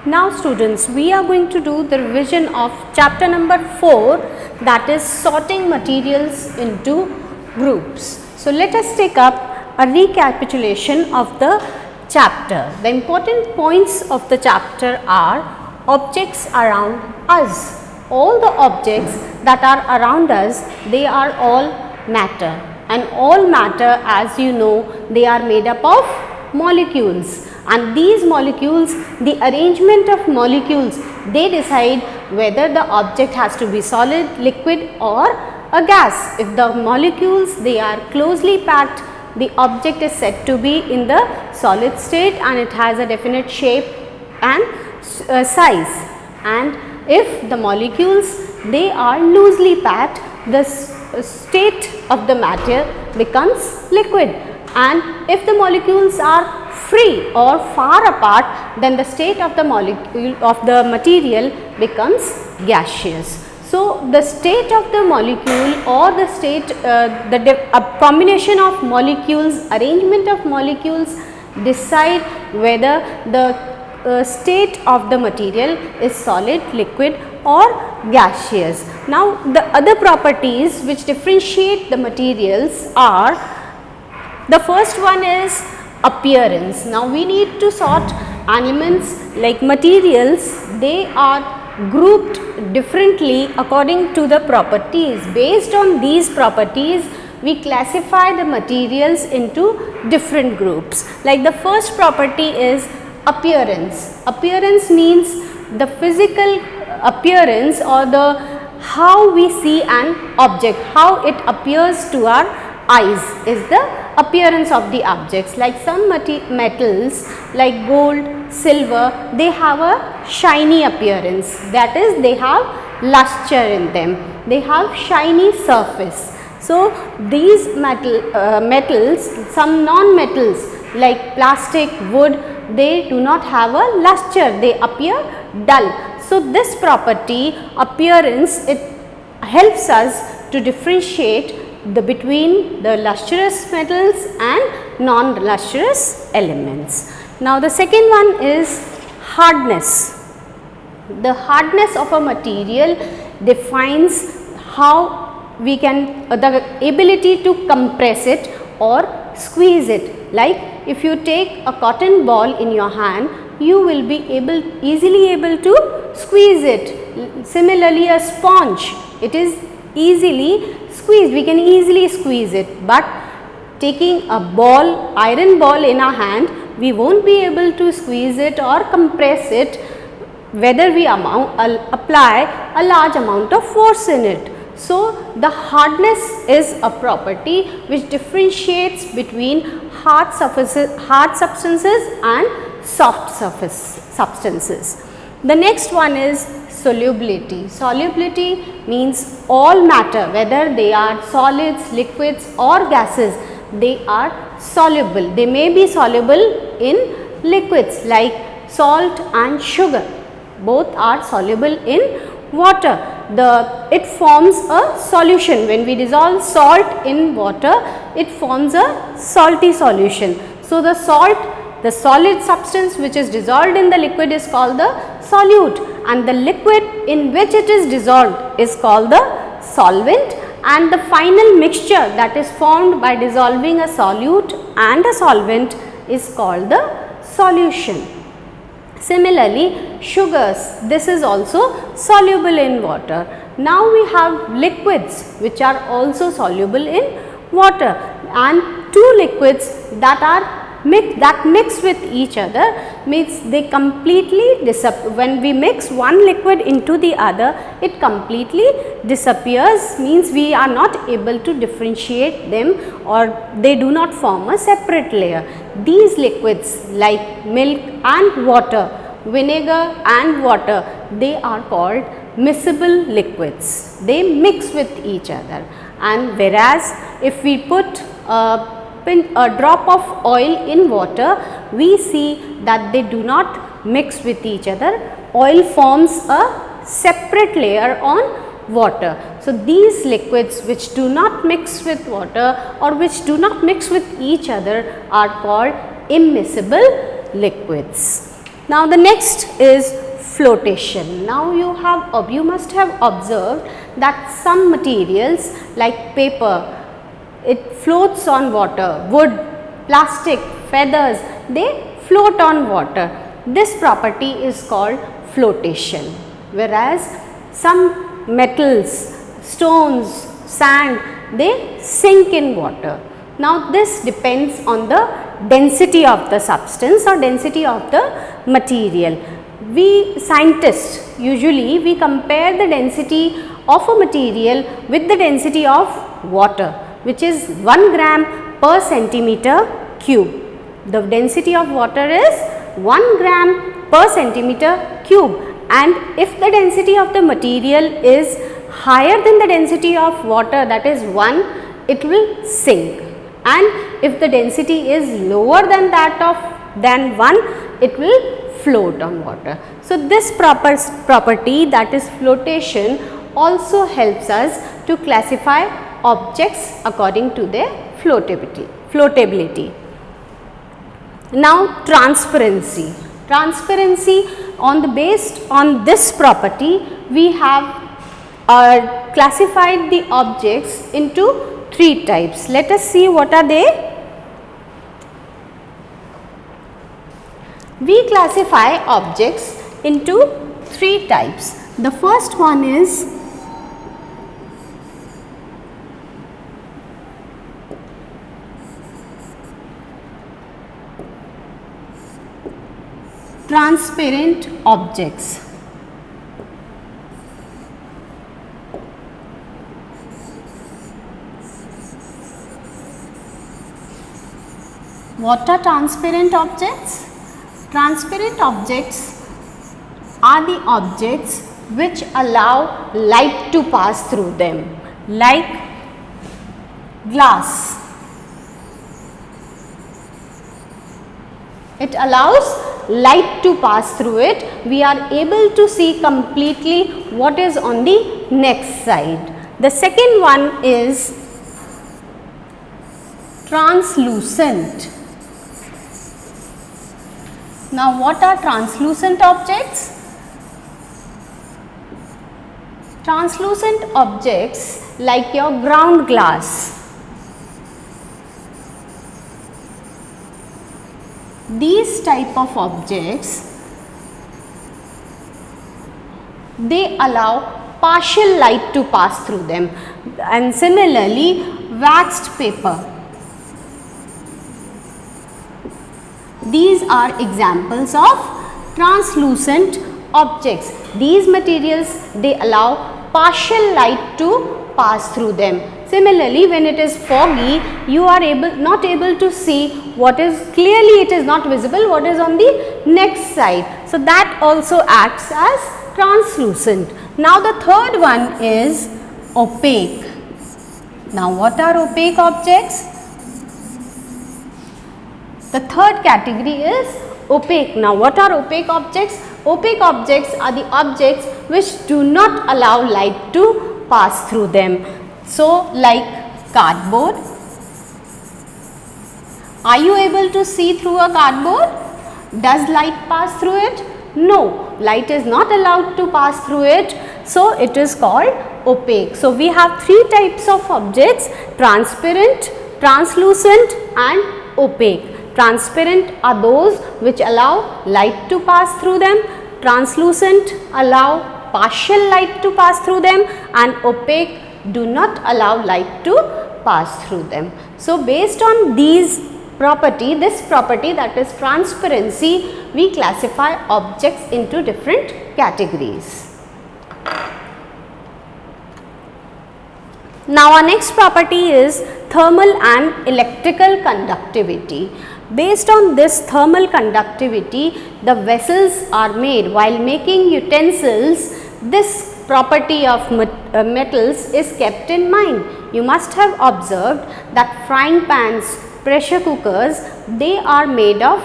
Now students, we are going to do the revision of chapter number 4, that is sorting materials into groups. So let us take up a recapitulation of the chapter. The important points of the chapter are objects around us. All the objects that are around us, they are all matter, and all matter, as you know, they are made up of molecules, and these molecules, the arrangement of molecules, they decide whether the object has to be solid, liquid or a gas. If the molecules, they are closely packed, the object is said to be in the solid state and it has a definite shape and size. And if the molecules, they are loosely packed, the state of the matter becomes liquid, and if the molecules are free or far apart, then the state of the molecule of the material becomes gaseous. So the state of the molecule or the state, a combination of molecules, arrangement of molecules decide whether the state of the material is solid, liquid or gaseous. Now the other properties which differentiate the materials are, the first one is appearance. Now we need to sort elements like materials, they are grouped differently according to the properties. Based on these properties, we classify the materials into different groups. Like the first property is appearance. Appearance means the physical appearance or the how we see an object, how it appears to our eyes is the appearance of the objects. Like some metals like gold, silver, they have a shiny appearance, that is they have luster in them, they have shiny surface. So these metals, some non-metals like plastic, wood, they do not have a luster, they appear dull. So this property, appearance, it helps us to differentiate between the lustrous metals and non-lustrous elements. Now the second one is hardness. The hardness of a material defines how we can, the ability to compress it or squeeze it. Like if you take a cotton ball in your hand, you will be easily able to squeeze it. Similarly a sponge, it is easily squeezed, we can easily squeeze it, but taking a ball, iron ball in our hand, we won't be able to squeeze it or compress it whether we apply a large amount of force in it. So the hardness is a property which differentiates between hard substances and soft substances. The next one is solubility. Solubility means all matter, whether they are solids, liquids or gases, they are soluble. They may be soluble in liquids like salt and sugar, both are soluble in water. It forms a solution. When we dissolve salt in water, it forms a salty solution. So the salt, the solid substance which is dissolved in the liquid is called the solute, and the liquid in which it is dissolved is called the solvent, and the final mixture that is formed by dissolving a solute and a solvent is called the solution. Similarly, sugars, this is also soluble in water. Now we have liquids which are also soluble in water, and two liquids that mix with each other means they completely disappear. When we mix one liquid into the other, it completely disappears, means we are not able to differentiate them or they do not form a separate layer. These liquids like milk and water, vinegar and water, they are called miscible liquids. They mix with each other, and whereas if we put a drop of oil in water, we see that they do not mix with each other. Oil forms a separate layer on water. So these liquids which do not mix with water or which do not mix with each other are called immiscible liquids. Now the next is flotation. Now you must have observed that some materials like paper, it floats on water, wood, plastic, feathers, they float on water. This property is called flotation, whereas some metals, stones, sand, they sink in water. Now this depends on the density of the substance or density of the material. We scientists usually we compare the density of a material with the density of water, which is 1 gram per centimeter cube. The density of water is 1 gram per centimeter cube, and if the density of the material is higher than the density of water, that is 1, it will sink, and if the density is lower than that of 1, it will float on water. So this property, that is flotation, also helps us to classify objects according to their floatability. Now transparency. Based on this property, we have classified the objects into 3 types. Let us see what are they. We classify objects into 3 types. The first one is transparent objects. What are transparent objects? Transparent objects are the objects which allow light to pass through them, like glass. It allows light to pass through it. We are able to see completely what is on the next side. The second one is translucent. Now what are translucent objects? Translucent objects like your ground glass. These type of objects, they allow partial light to pass through them, and similarly waxed paper. These are examples of translucent objects. These materials, they allow partial light to pass through them. Similarly, when it is foggy, you are not able to see what is clearly, it is not visible what is on the next side. So that also acts as translucent. Now the third one is opaque. Now what are opaque objects? The third category is opaque. Now what are opaque objects? Opaque objects are the objects which do not allow light to pass through them. So like cardboard. Are you able to see through a cardboard? Does light pass through it? No, light is not allowed to pass through it. So it is called opaque. So we have 3 types of objects: transparent, translucent and opaque. Transparent are those which allow light to pass through them, translucent allow partial light to pass through them, and opaque do not allow light to pass through them. So based on this property, that is transparency, we classify objects into different categories. Now our next property is thermal and electrical conductivity. Based on this thermal conductivity, the vessels are made. While making utensils, this property of metals is kept in mind. You must have observed that frying pans, pressure cookers, they are made of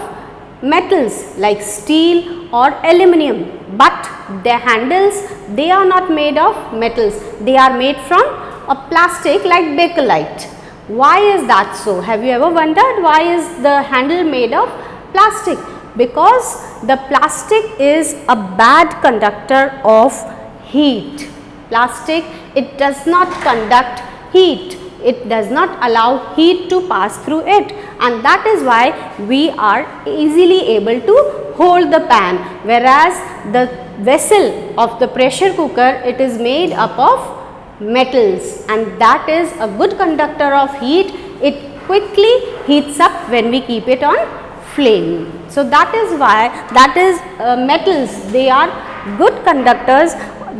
metals like steel or aluminum, but their handles, they are not made of metals. They are made from a plastic like Bakelite. Why is that so? Have you ever wondered why is the handle made of plastic? Because the plastic is a bad conductor of heat. Plastic, it does not conduct heat. It does not allow heat to pass through it, and that is why we are easily able to hold the pan, whereas the vessel of the pressure cooker, it is made up of metals, and that is a good conductor of heat. It quickly heats up when we keep it on flame. So that is why metals, they are good conductors,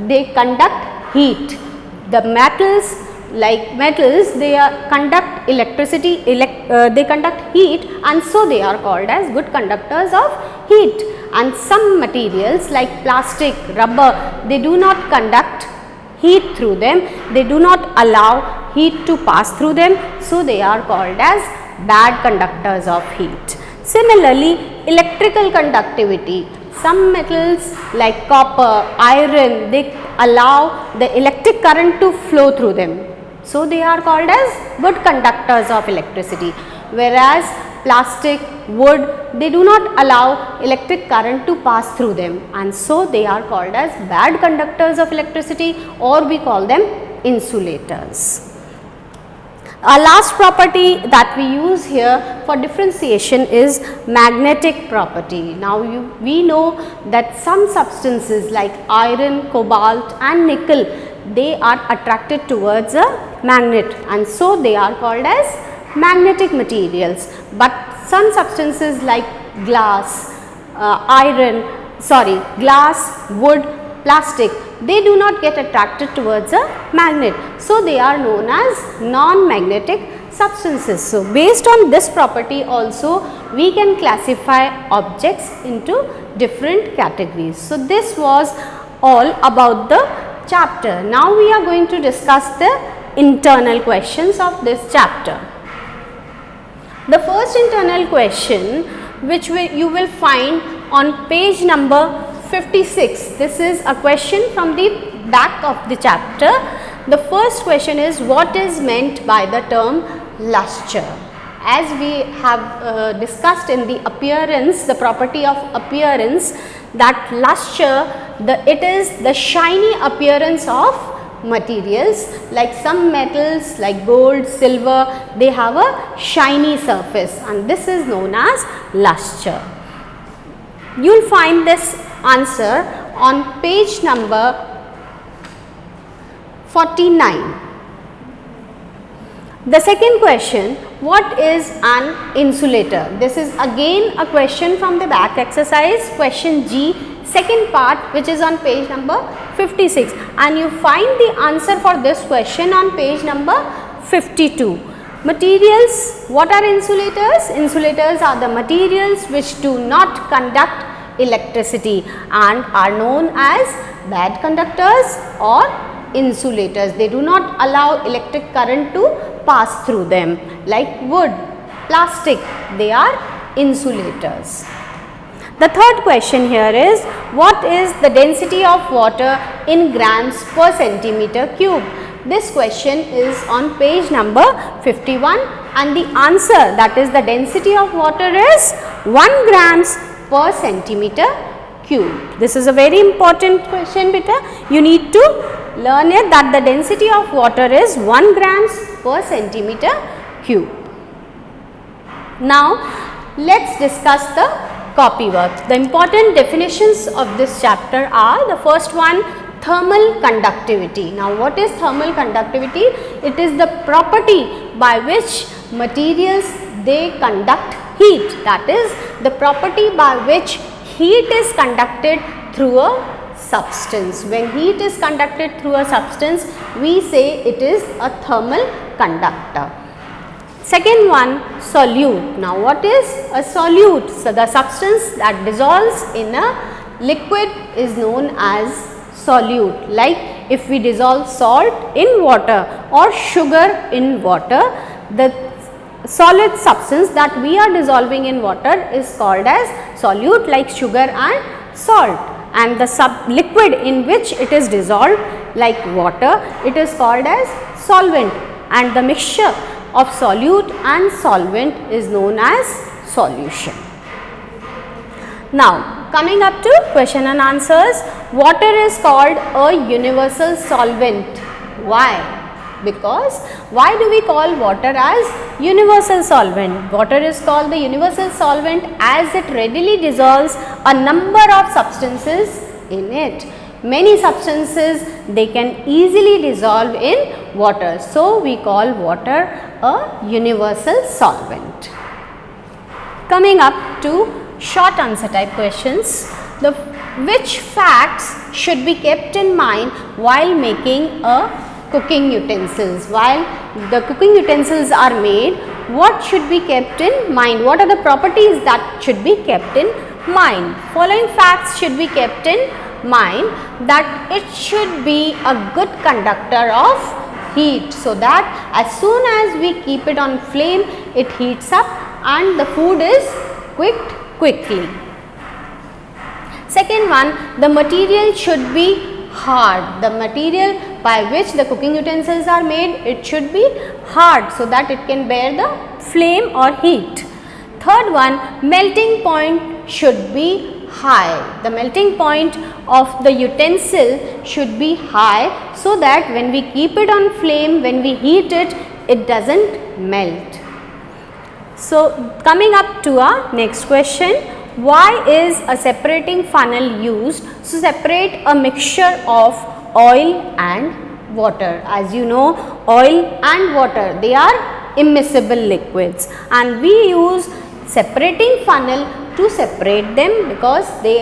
they conduct heat. The metals, like metals, they conduct electricity, they conduct heat, and so they are called as good conductors of heat. And some materials like plastic, rubber, they do not conduct heat through them, they do not allow heat to pass through them, so they are called as bad conductors of heat. Similarly, electrical conductivity, some metals like copper, iron, they allow the electric current to flow through them, so they are called as good conductors of electricity, whereas plastic, wood, they do not allow electric current to pass through them, and so they are called as bad conductors of electricity, or we call them insulators. Our last property that we use here for differentiation is magnetic property. Now we know that some substances like iron, cobalt and nickel, they are attracted towards a magnet, and so they are called as magnetic materials. But some substances like glass, glass, wood, plastic, they do not get attracted towards a magnet, so they are known as non-magnetic substances. So based on this property also, we can classify objects into different categories. So this was all about the chapter. Now we are going to discuss the internal questions of this chapter. The first internal question, which you will find on page number 56. This is a question from the back of the chapter. The first question is, what is meant by the term luster? As we have discussed in the appearance, the property of appearance, that luster, it is the shiny appearance of materials. Like some metals like gold, silver, they have a shiny surface, and this is known as luster. You will find this answer on page number 49. The second question, what is an insulator? This is again a question from the back exercise, question G, second part, which is on page number 56, and you find the answer for this question on page number 52. Materials, what are insulators? Insulators are the materials which do not conduct electricity and are known as bad conductors or insulators. They do not allow electric current to pass through them. Like wood, plastic, they are insulators. The third question here is, what is the density of water in grams per centimeter cube? This question is on page number 51, and the answer, that is the density of water, is 1 grams per centimeter cube. This is a very important question, beta. You need to learn it, that the density of water is 1 grams per centimeter cube. Now let's discuss the copywork. The important definitions of this chapter are, the first one, thermal conductivity. Now what is thermal conductivity? It is the property by which materials, they conduct heat. That is the property by which heat is conducted through a substance. When heat is conducted through a substance, we say it is a thermal conductor. Second one, solute. Now what is a solute? So the substance that dissolves in a liquid is known as solute. Like if we dissolve salt in water or sugar in water, the solid substance that we are dissolving in water is called as solute, like sugar and salt, and the liquid in which it is dissolved, like water, it is called as solvent, and the mixture of solute and solvent is known as solution. Now coming up to question and answers. Water is called a universal solvent. Why? Because why do we call water as universal solvent? Water is called the universal solvent as it readily dissolves a number of substances in it. Many substances they can easily dissolve in water. So we call water a universal solvent. Coming up to short answer type questions. Which facts should be kept in mind while making a cooking utensils? While the cooking utensils are made, what should be kept in mind? What are the properties that should be kept in mind? Following facts should be kept in mind: that it should be a good conductor of heat, so that as soon as we keep it on flame, it heats up and the food is cooked quickly. Second one, the material should be hard. The material by which the cooking utensils are made, it should be hard so that it can bear the flame or heat. Third one, melting point should be high. The melting point of the utensil should be high so that when we keep it on flame, when we heat it, it doesn't melt. So coming up to our next question, why is a separating funnel used to separate a mixture of oil and water? As you know, oil and water, they are immiscible liquids, and we use separating funnel to separate them because they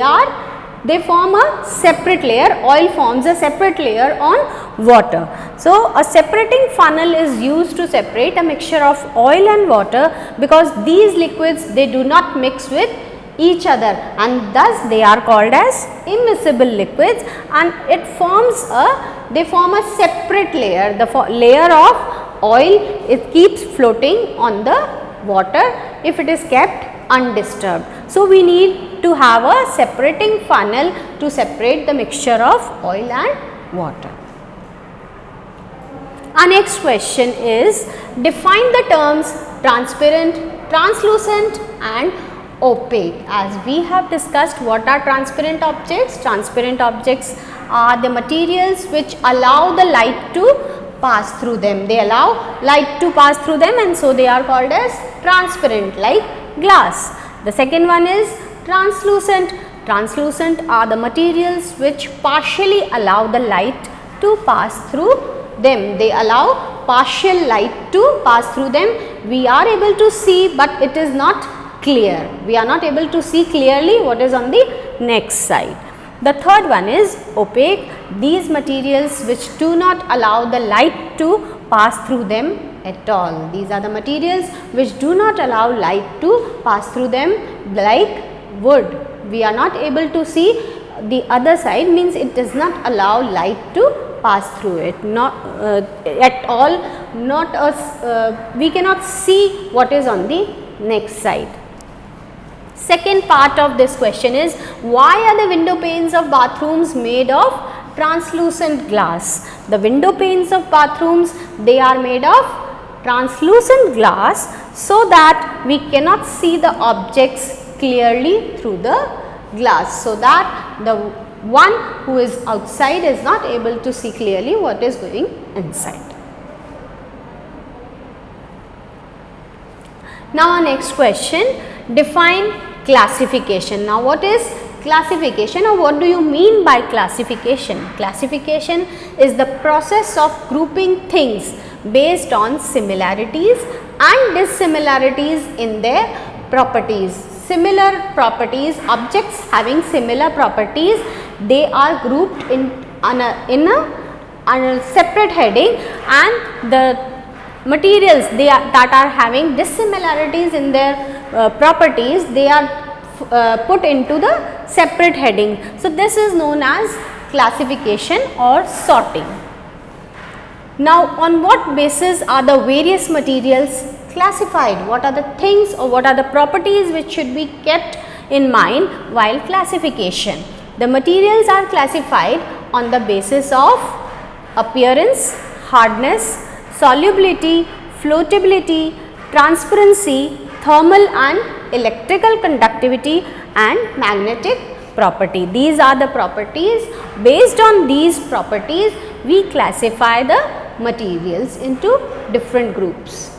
form a separate layer. Oil forms a separate layer on water. So a separating funnel is used to separate a mixture of oil and water because these liquids, they do not mix with each other, and thus they are called as immiscible liquids, and they form a separate layer. The layer of oil, it keeps floating on the water if it is kept undisturbed. So we need to have a separating funnel to separate the mixture of oil and water. Our next question is, define the terms transparent, translucent and opaque. As we have discussed, what are transparent objects? Transparent objects are the materials which allow the light to pass through them. They allow light to pass through them, and so they are called as transparent, like glass. The second one is translucent. Translucent are the materials which partially allow the light to pass through them. They allow partial light to pass through them. We are able to see, but it is not clear. We are not able to see clearly what is on the next side. The third one is opaque. These materials which do not allow the light to pass through them at all. These are the materials which do not allow light to pass through them, like wood. We are not able to see the other side, means it does not allow light to pass through it, not at all, not us, we cannot see what is on the next side. Second part of this question is, why are the window panes of bathrooms made of translucent glass? The window panes of bathrooms, they are made of translucent glass so that we cannot see the objects clearly through the glass, so that the one who is outside is not able to see clearly what is going inside. Now our next question, define classification. Now what is classification, or what do you mean by classification? Classification is the process of grouping things based on similarities and dissimilarities in their properties. Similar properties, objects having similar properties, they are grouped in a separate heading, and the materials that are having dissimilarities in their properties, they are put into the separate heading. So this is known as classification or sorting. Now on what basis are the various materials classified? What are the things or what are the properties which should be kept in mind while classification? The materials are classified on the basis of appearance, hardness, solubility, floatability, transparency, thermal and electrical conductivity and magnetic property. These are the properties. Based on these properties, we classify the materials into different groups.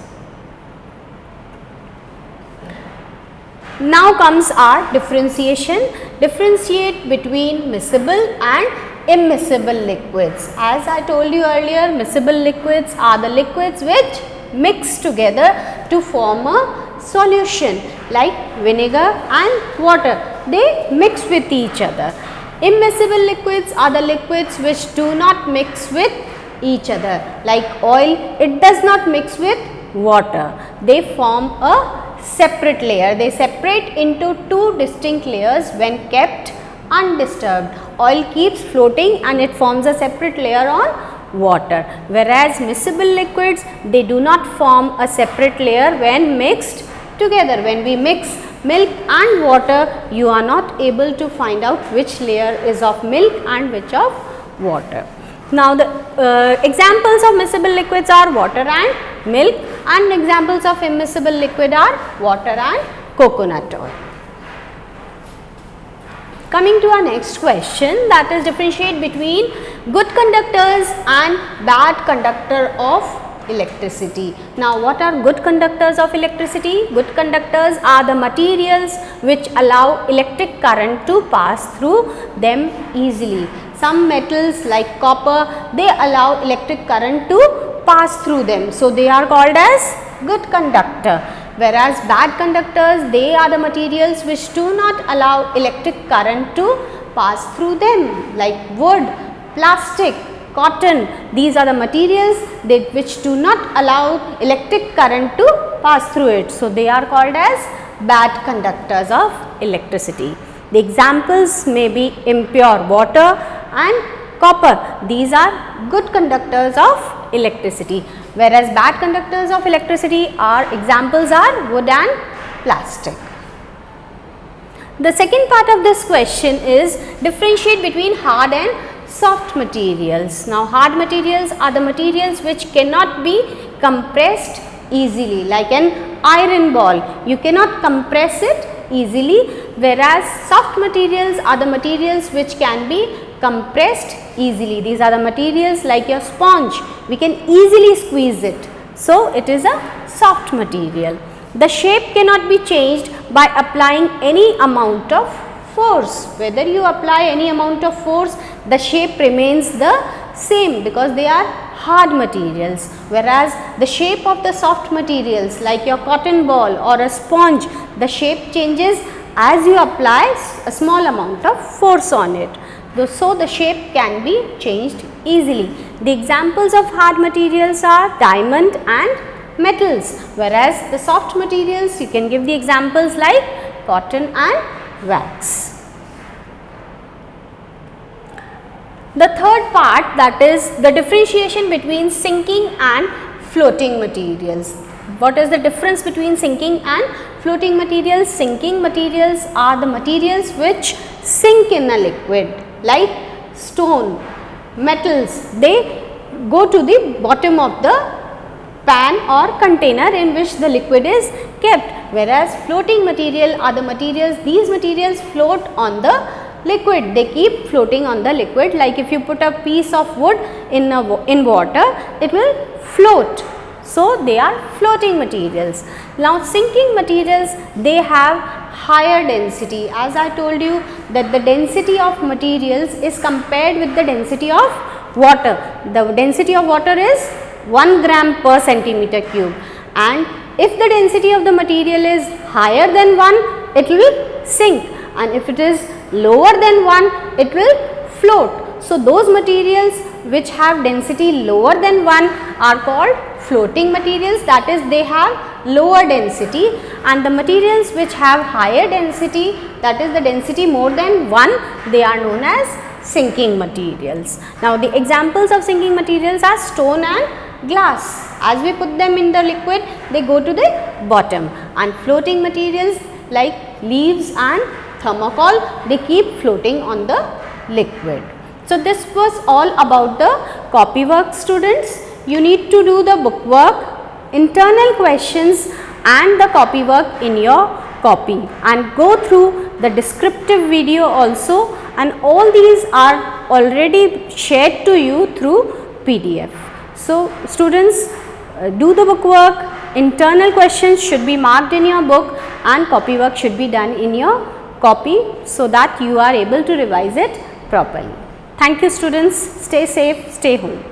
Now comes our differentiation. Differentiate between miscible and immiscible liquids. As I told you earlier, miscible liquids are the liquids which mix together to form a solution, like vinegar and water. They mix with each other. Immiscible liquids are the liquids which do not mix with each other, like oil. It does not mix with water. They form a separate layer. They separate into two distinct layers when kept undisturbed. Oil keeps floating and it forms a separate layer on water, whereas miscible liquids, they do not form a separate layer when mixed together. When we mix milk and water, you are not able to find out which layer is of milk and which of water. Now, the examples of miscible liquids are water and milk, and examples of immiscible liquid are water and coconut oil. Coming to our next question, that is differentiate between good conductors and bad conductor of electricity. Now, what are good conductors of electricity? Good conductors are the materials which allow electric current to pass through them easily. Some metals like copper, they allow electric current to pass through them. So, they are called as good conductor. Whereas bad conductors, they are the materials which do not allow electric current to pass through them, like wood, plastic, cotton. These are the materials which do not allow electric current to pass through it. So, they are called as bad conductors of electricity. The examples may be impure water and copper. These are good conductors of electricity, whereas bad conductors of electricity examples are wood and plastic. The second part of this question is differentiate between hard and soft materials. Now, hard materials are the materials which cannot be compressed easily, like an iron ball. You cannot compress it easily, whereas soft materials are the materials which can be compressed easily. These are the materials like your sponge. We can easily squeeze it. So, it is a soft material. The shape cannot be changed by applying any amount of force. Whether you apply any amount of force, the shape remains the same because they are hard materials, whereas the shape of the soft materials like your cotton ball or a sponge, the shape changes as you apply a small amount of force on it. So, the shape can be changed easily. The examples of hard materials are diamond and metals, whereas the soft materials you can give the examples like cotton and wax. The third part, that is the differentiation between sinking and floating materials. What is the difference between sinking and floating materials? Sinking materials are the materials which sink in a liquid, like stone, metals. They go to the bottom of the pan or container in which the liquid is kept, whereas floating material are the materials, these materials float on the liquid. They keep floating on the liquid, like if you put a piece of wood in water, it will float. So, they are floating materials. Now, sinking materials, they have higher density. As I told you that the density of materials is compared with the density of water. The density of water is 1 gram per centimeter cube, and if the density of the material is higher than 1, it will sink, and if it is lower than 1, it will float. So, those materials which have density lower than 1 are called floating materials, that is they have lower density, and the materials which have higher density, that is the density more than 1, they are known as sinking materials. Now, the examples of sinking materials are stone and glass. As we put them in the liquid, they go to the bottom, and floating materials like leaves and thermocol, they keep floating on the liquid. So, this was all about the copy work, students. You need to do the book work, internal questions and the copy work in your copy, and go through the descriptive video also, and all these are already shared to you through PDF. So, students, do the book work. Internal questions should be marked in your book and copy work should be done in your copy so that you are able to revise it properly. Thank you students. Stay safe, stay home.